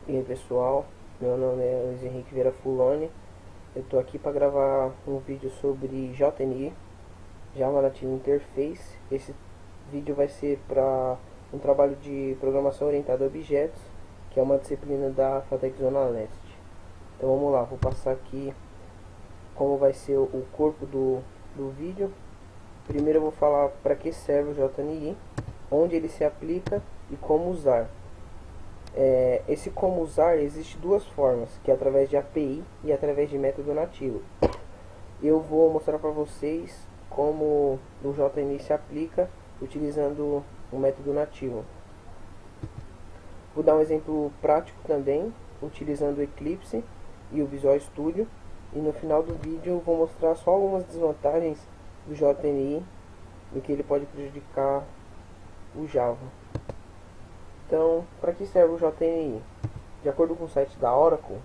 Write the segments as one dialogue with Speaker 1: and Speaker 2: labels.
Speaker 1: E aí pessoal, meu nome é Luiz Henrique Vieira Fuloni. Eu estou aqui para gravar um vídeo sobre JNI, Java Native Interface. Esse vídeo vai ser para um trabalho de programação orientada a objetos, que é uma disciplina da FATEC Zona Leste. Então vamos lá, vou passar aqui como vai ser o corpo do vídeo. Primeiro eu vou falar para que serve o JNI, onde ele se aplica e como usar. Esse como usar existe duas formas, que é através de API e através de método nativo. Eu vou mostrar para vocês como o JNI se aplica utilizando o método nativo. Vou dar um exemplo prático também, utilizando o Eclipse e o Visual Studio. E no final do vídeo eu vou mostrar só algumas desvantagens do JNI e que ele pode prejudicar o Java. Então, para que serve o JNI? De acordo com o site da Oracle,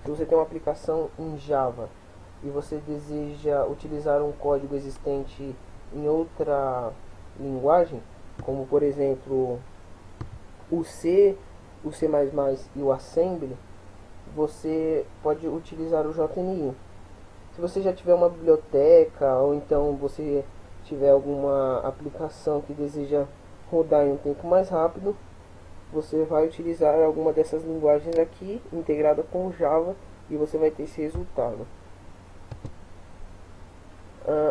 Speaker 1: se você tem uma aplicação em Java e você deseja utilizar um código existente em outra linguagem, como por exemplo o C, o C++ e o Assembly, você pode utilizar o JNI. Se você já tiver uma biblioteca ou então você tiver alguma aplicação que deseja rodar em um tempo mais rápido, você vai utilizar alguma dessas linguagens aqui integrada com o Java e você vai ter esse resultado.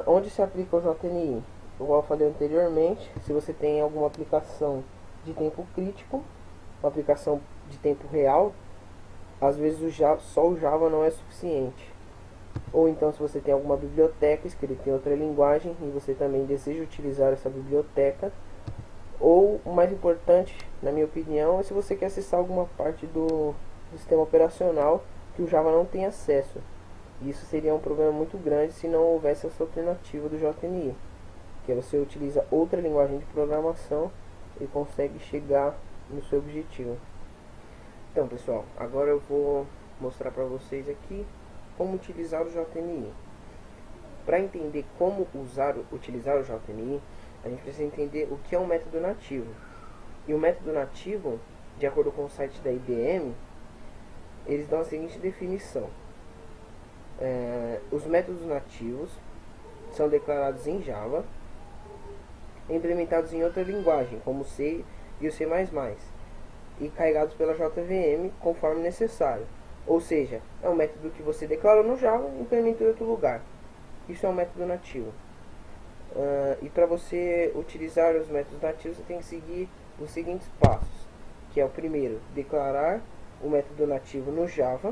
Speaker 1: Onde se aplica o JNI? Igual eu falei anteriormente, se você tem alguma aplicação de tempo crítico, uma aplicação de tempo real, às vezes só o Java não é suficiente. Ou então se você tem alguma biblioteca escrita em outra linguagem e você também deseja utilizar essa biblioteca. Ou o mais importante, na minha opinião, é se você quer acessar alguma parte do sistema operacional que o Java não tem acesso. Isso seria um problema muito grande se não houvesse essa alternativa do JNI, que é você utiliza outra linguagem de programação e consegue chegar no seu objetivo. Então pessoal, agora eu vou mostrar para vocês aqui como utilizar o JNI. Para entender como utilizar o JNI, a gente precisa entender o que é um método nativo. E o método nativo, de acordo com o site da IBM, eles dão a seguinte definição. Os métodos nativos são declarados em Java, implementados em outra linguagem, como o C e o C++, e carregados pela JVM conforme necessário. Ou seja, é um método que você declarou no Java e implementa em outro lugar. Isso é um método nativo. E para você utilizar os métodos nativos, você tem que seguir os seguintes passos, que é o primeiro, declarar o método nativo no Java.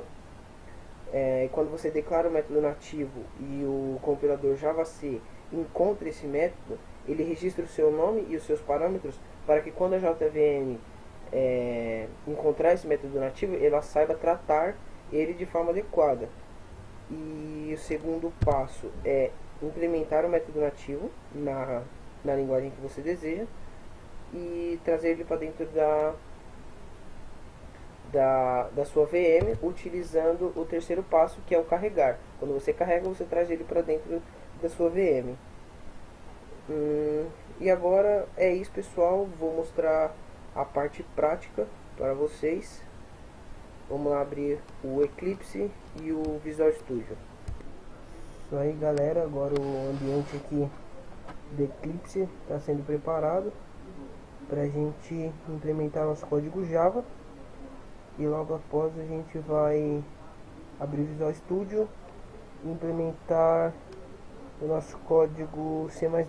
Speaker 1: Quando você declara o método nativo e o compilador JavaC encontra esse método, ele registra o seu nome e os seus parâmetros para que quando a JVM encontrar esse método nativo, ela saiba tratar ele de forma adequada. E o segundo passo é implementar o método nativo na linguagem que você deseja e trazer ele para dentro da sua VM, utilizando o terceiro passo, que é o carregar. Quando você carrega, você traz ele para dentro da sua VM. E agora é isso pessoal, vou mostrar a parte prática para vocês. Vamos lá abrir o Eclipse e o Visual Studio. Isso aí galera, agora o ambiente aqui do Eclipse está sendo preparado para a gente implementar nosso código Java. E logo após a gente vai abrir o Visual Studio e implementar o nosso código C++. Vamos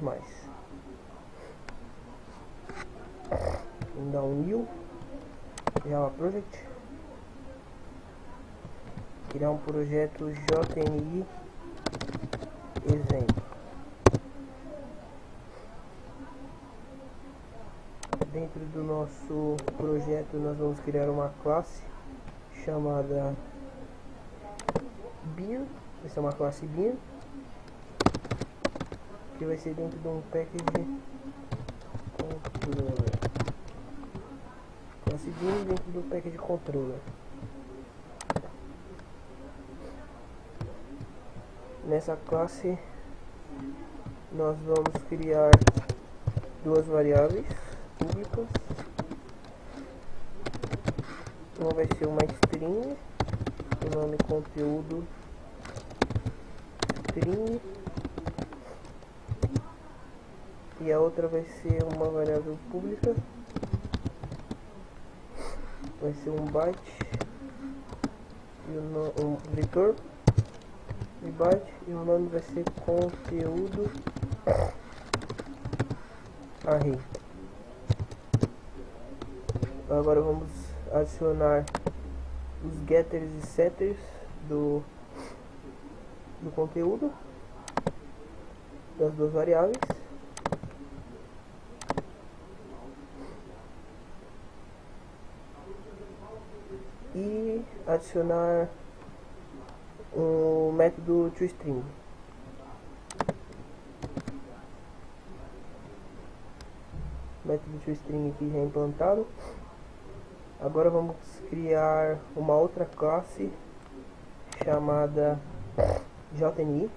Speaker 1: dar um New Java Project, criar um projeto JNI exemplo. Dentro do nosso projeto nós vamos criar uma classe chamada Bean. Essa é uma classe Bean que vai ser dentro de um package controller. Classe Bean dentro do package controller. Nessa classe nós vamos criar duas variáveis públicas Uma vai ser uma string, o nome conteúdo string, e a outra vai ser uma variável pública, vai ser um byte e um vetor de byte, e o nome vai ser conteúdo array. Agora vamos adicionar os getters e setters do conteúdo das duas variáveis. E adicionar um método toString. O método toString aqui já é implantado. Agora vamos criar uma outra classe chamada JNI.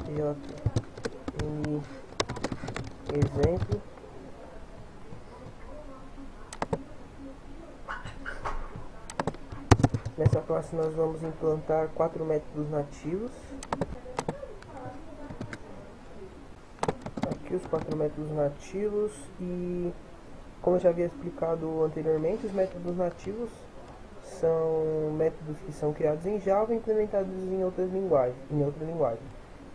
Speaker 1: JNI exemplo. Nessa classe nós vamos implantar 4 métodos nativos. Aqui os 4 métodos nativos, e como eu já havia explicado anteriormente, os métodos nativos são métodos que são criados em Java e implementados em outra linguagem.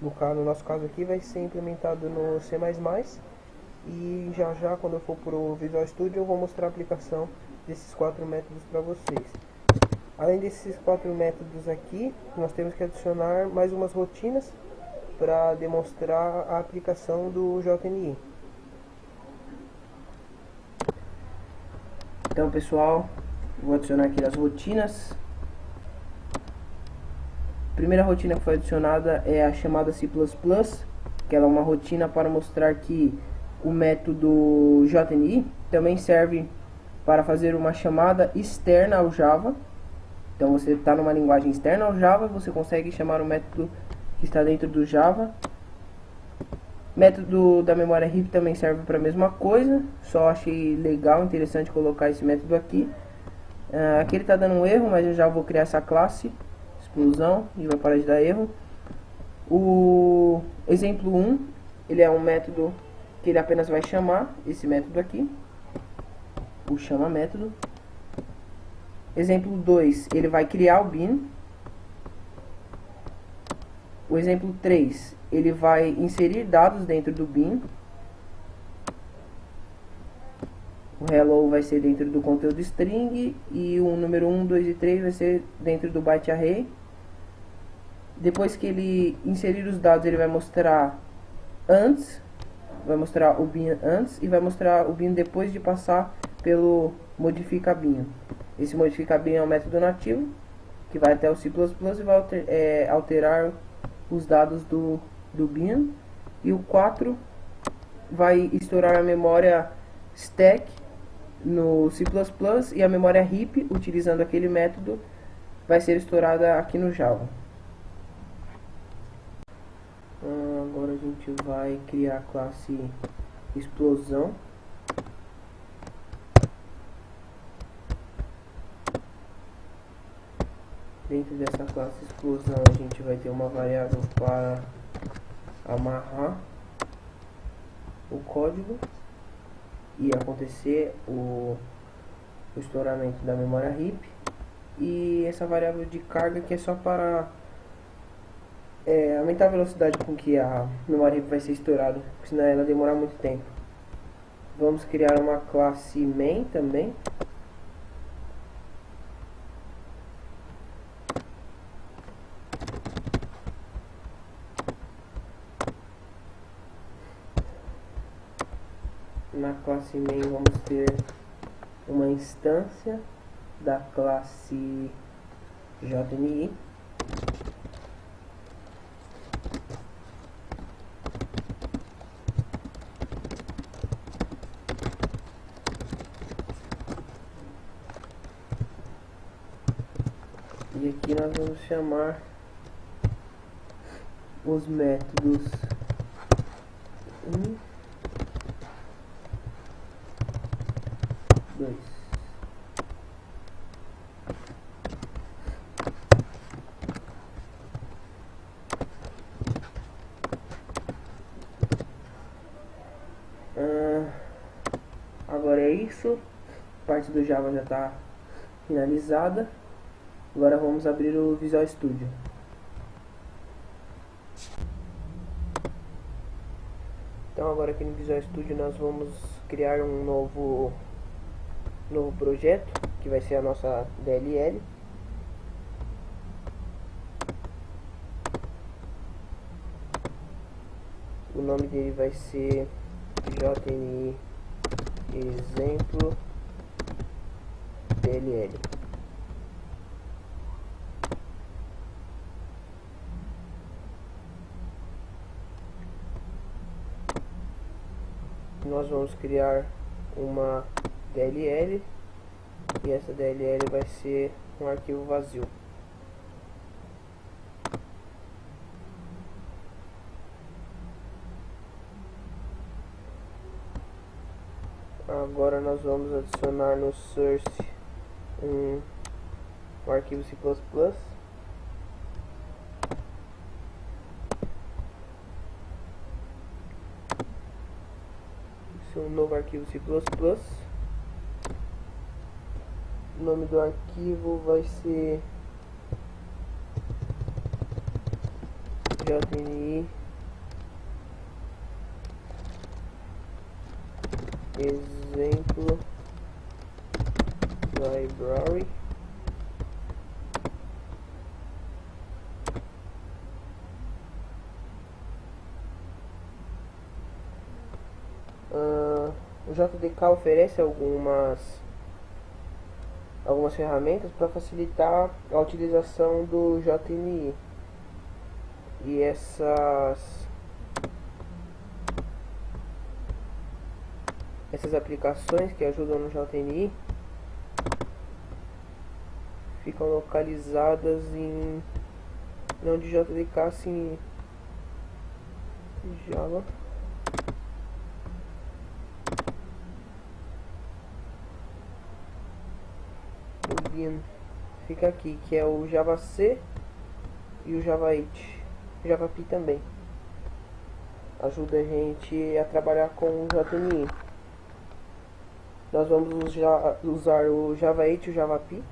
Speaker 1: No nosso caso aqui vai ser implementado no C++, e já quando eu for para o Visual Studio eu vou mostrar a aplicação desses 4 métodos para vocês. Além desses 4 métodos aqui, nós temos que adicionar mais umas rotinas para demonstrar a aplicação do JNI. Então, pessoal, vou adicionar aqui as rotinas. A primeira rotina que foi adicionada é a chamada C++, que ela é uma rotina para mostrar que o método JNI também serve para fazer uma chamada externa ao Java. Então você está numa linguagem externa ao Java, você consegue chamar o método que está dentro do Java. Método da memória heap também serve para a mesma coisa, só achei legal, interessante colocar esse método aqui. Aqui ele está dando um erro, mas eu já vou criar essa classe, explosão, e vai parar de dar erro. O exemplo 1, ele é um método que ele apenas vai chamar esse método aqui, o chama método. Exemplo 2, ele vai criar o bin. O exemplo 3, ele vai inserir dados dentro do bin. O hello vai ser dentro do conteúdo string, e o número 1, 2 e 3 vai ser dentro do byte array. Depois que ele inserir os dados, ele vai mostrar antes, vai mostrar o bin antes, e vai mostrar o bin depois de passar pelo modifica bin. Esse modifica bin é um método nativo que vai até o C++ e vai alterar os dados do bin. E o 4 vai estourar a memória stack no C++, e a memória heap, utilizando aquele método, vai ser estourada aqui no Java. Agora a gente vai criar a classe explosão. Dentro dessa classe explosão a gente vai ter uma variável para amarrar o código e acontecer o estouramento da memória heap, e essa variável de carga que é só para aumentar a velocidade com que a memória heap vai ser estourada, porque senão ela demorar muito tempo. Vamos criar uma classe main também. Na classe main vamos ter uma instância da classe JNI. E aqui nós vamos chamar os métodos 1, 2 e 3. 2. Agora é isso, a parte do Java já está finalizada. Agora vamos abrir o Visual Studio. Então agora aqui no Visual Studio nós vamos criar um novo projeto, que vai ser a nossa DLL. O nome dele vai ser JNI exemplo DLL. Nós vamos criar uma DLL e essa DLL vai ser um arquivo vazio. Agora nós vamos adicionar no source um arquivo C++. Um novo arquivo C++. O nome do arquivo vai ser JNI exemplo library. O JDK oferece algumas ferramentas para facilitar a utilização do JNI. E essas aplicações que ajudam no JNI ficam localizadas em não de JDK, sim Java. Fica aqui, que é o Java C e o Java 8, Java P também. Ajuda a gente a trabalhar com o JNI. Nós vamos usar o Java 8 e o Java P,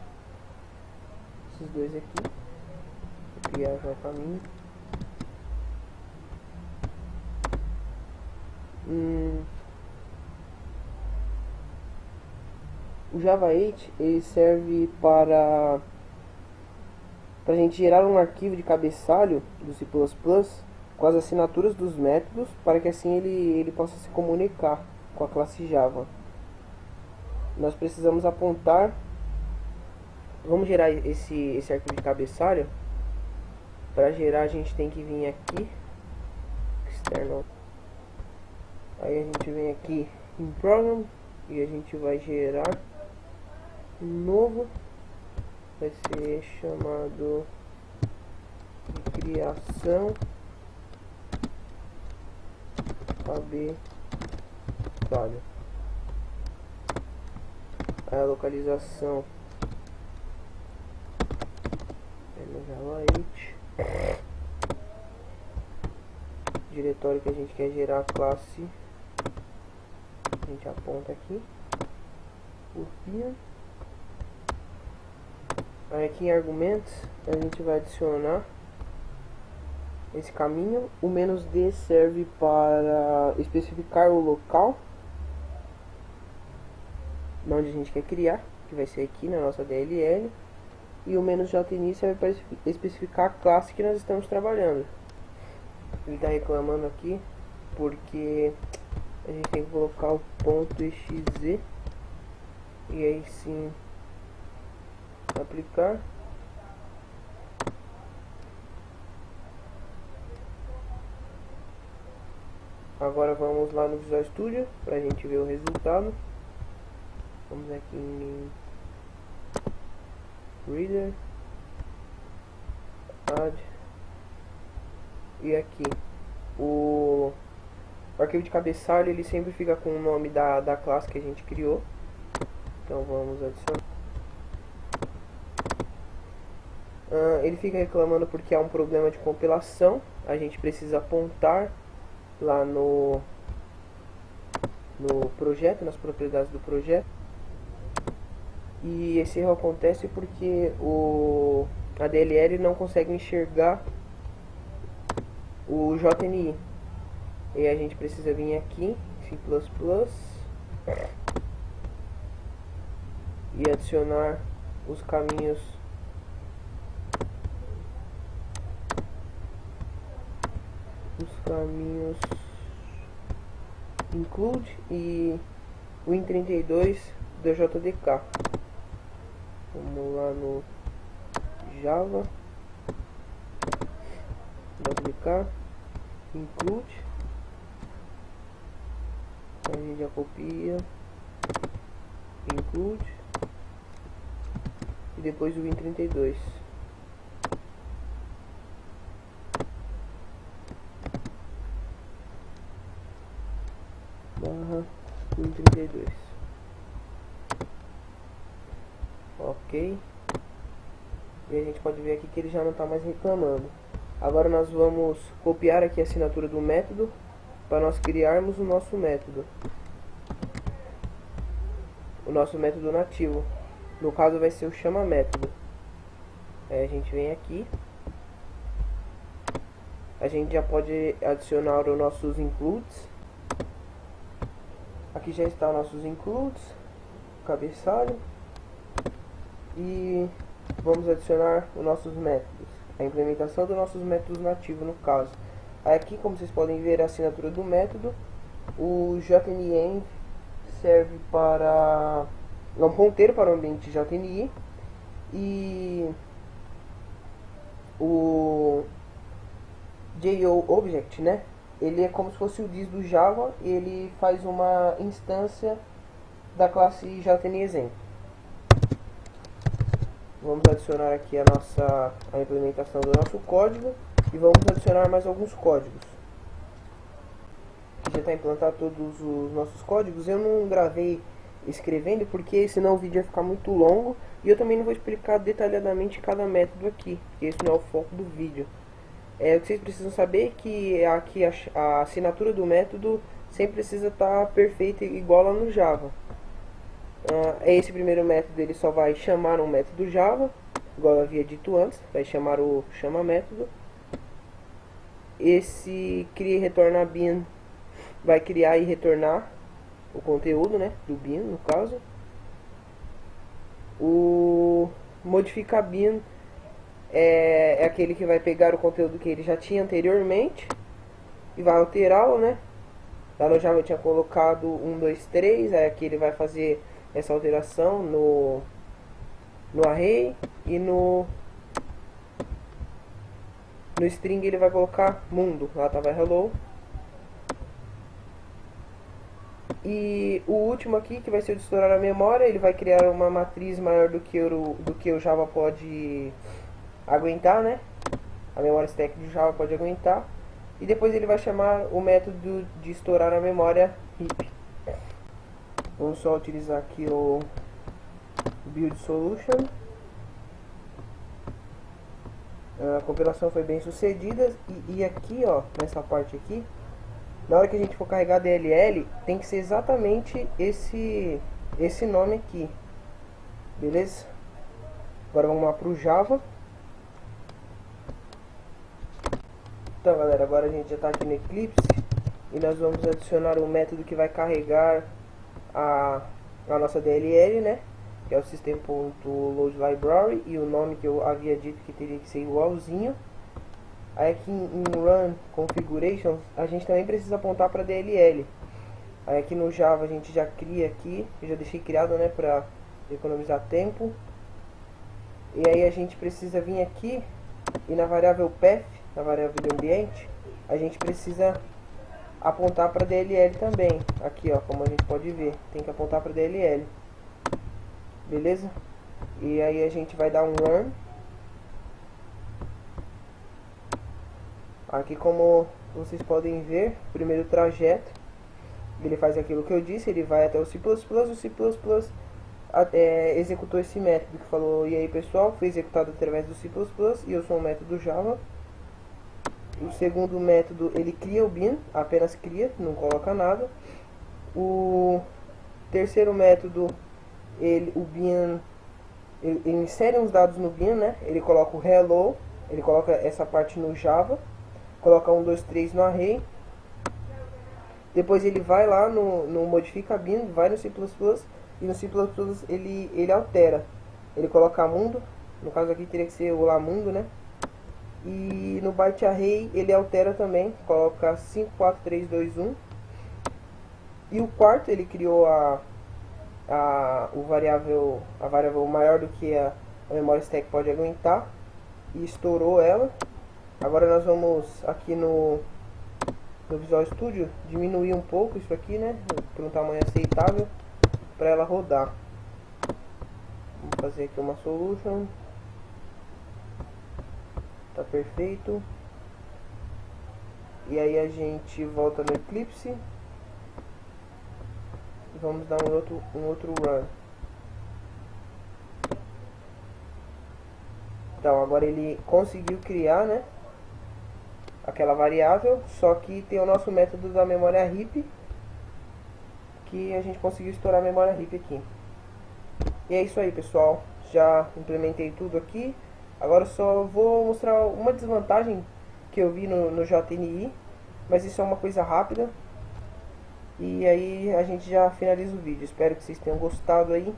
Speaker 1: esses dois aqui. Vou criar já o caminho. O Java 8 ele serve para a gente gerar um arquivo de cabeçalho do C++ com as assinaturas dos métodos, para que assim ele possa se comunicar com a classe Java. Nós precisamos apontar, vamos gerar esse arquivo de cabeçalho. Para gerar a gente tem que vir aqui, external, aí a gente vem aqui em Program e a gente vai gerar novo, vai ser chamado de criação cabeçalho. A localização é no Java 8. Diretório que a gente quer gerar a classe, a gente aponta aqui por pia. Aí aqui em argumentos a gente vai adicionar esse caminho. O "-d" serve para especificar o local onde a gente quer criar, que vai ser aqui na nossa DLL. E o "-jni" serve para especificar a classe que nós estamos trabalhando. Ele está reclamando aqui porque a gente tem que colocar o ponto .exe e aí sim aplicar. Agora vamos lá no Visual Studio para a gente ver o resultado. Vamos aqui em Reader, Add, e aqui o arquivo de cabeçalho ele sempre fica com o nome da classe que a gente criou. Então vamos adicionar. Ele fica reclamando porque há um problema de compilação. A gente precisa apontar lá no projeto, nas propriedades do projeto. E esse erro acontece porque a DLL não consegue enxergar o JNI. E a gente precisa vir aqui, C++, e adicionar os caminhos include e win32 do JDK. Vamos lá no Java, JDK, include, a gente já copia, include, e depois o win32. Barra win32. Ok. E a gente pode ver aqui que ele já não está mais reclamando. Agora nós vamos copiar aqui a assinatura do método para nós criarmos o nosso método. O nosso método nativo. No caso vai ser o chama método. Aí a gente vem aqui. A gente já pode adicionar os nossos includes. Aqui já está nossos includes, cabeçalho. E vamos adicionar os nossos métodos, a implementação dos nossos métodos nativos no caso. Aqui, como vocês podem ver, a assinatura do método, o JNI serve para um ponteiro para o ambiente JNI, e o JObject, né? Ele é como se fosse o dis do Java, e ele faz uma instância da classe JNExemple. Vamos adicionar aqui a implementação do nosso código e vamos adicionar mais alguns códigos. Aqui já está implantado todos os nossos códigos. Eu não gravei escrevendo porque senão o vídeo vai ficar muito longo, e eu também não vou explicar detalhadamente cada método aqui, porque esse não é o foco do vídeo. O que vocês precisam saber é que aqui a assinatura do método sempre precisa estar perfeita, igual lá no Java. Esse primeiro método ele só vai chamar um método Java, igual eu havia dito antes, vai chamar o chama método. Esse cria e retorna bin vai criar e retornar o conteúdo, né, do bin no caso. O modifica bin é aquele que vai pegar o conteúdo que ele já tinha anteriormente e vai alterá-lo, né. Lá no Java eu tinha colocado 1, 2, 3, aí aqui ele vai fazer essa alteração no array, e no string ele vai colocar mundo, lá estava hello. E o último aqui, que vai ser o de estourar a memória, ele vai criar uma matriz maior do que o Java pode aguentar, né? A memória stack do Java pode aguentar. E depois ele vai chamar o método de estourar a memória heap. Vamos só utilizar aqui o build solution. A compilação foi bem sucedida, e aqui, ó, nessa parte aqui, na hora que a gente for carregar DLL, tem que ser exatamente esse nome aqui, beleza? Agora vamos lá pro Java. Então, galera, agora a gente já está aqui no Eclipse e nós vamos adicionar o método que vai carregar a nossa DLL, né? Que é o system.loadLibrary, e o nome que eu havia dito que teria que ser igualzinho. Aí aqui em Run Configurations a gente também precisa apontar para DLL. Aí aqui no Java a gente já cria aqui, eu já deixei criado, né, para economizar tempo. E aí a gente precisa vir aqui e na variável path, na variável do ambiente, a gente precisa apontar para DLL também. Aqui, ó, como a gente pode ver, tem que apontar para DLL. Beleza? E aí a gente vai dar um run. Aqui, como vocês podem ver, o primeiro trajeto, ele faz aquilo que eu disse, ele vai até o C++, o C++ executou esse método que falou: e aí pessoal, foi executado através do C++ e eu sou um método Java. O segundo método, ele cria o bin, apenas cria, não coloca nada. O terceiro método, o bin, ele insere uns dados no bin, né? Ele coloca o hello, ele coloca essa parte no Java, coloca 1, 2, 3 no array. Depois ele vai lá no modifica bin, vai no C++, e no C++ ele altera. Ele coloca mundo, no caso aqui teria que ser o lamundo, né? E no byte array ele altera também, coloca 5, 4, 3, 2, 1. E o quarto, ele criou a variável maior do que a memória stack pode aguentar e estourou ela. Agora nós vamos aqui no Visual Studio diminuir um pouco isso aqui, né, para um tamanho aceitável para ela rodar. Vamos fazer aqui uma solution. Tá perfeito. E aí a gente volta no Eclipse e vamos dar um outro run. Então agora ele conseguiu criar, né, aquela variável, só que tem o nosso método da memória heap, que a gente conseguiu estourar a memória heap aqui. E é isso aí, pessoal, já implementei tudo aqui. Agora só vou mostrar uma desvantagem que eu vi no JNI, mas isso é uma coisa rápida. E aí a gente já finaliza o vídeo. Espero que vocês tenham gostado aí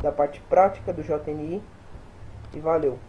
Speaker 1: da parte prática do JNI. E valeu!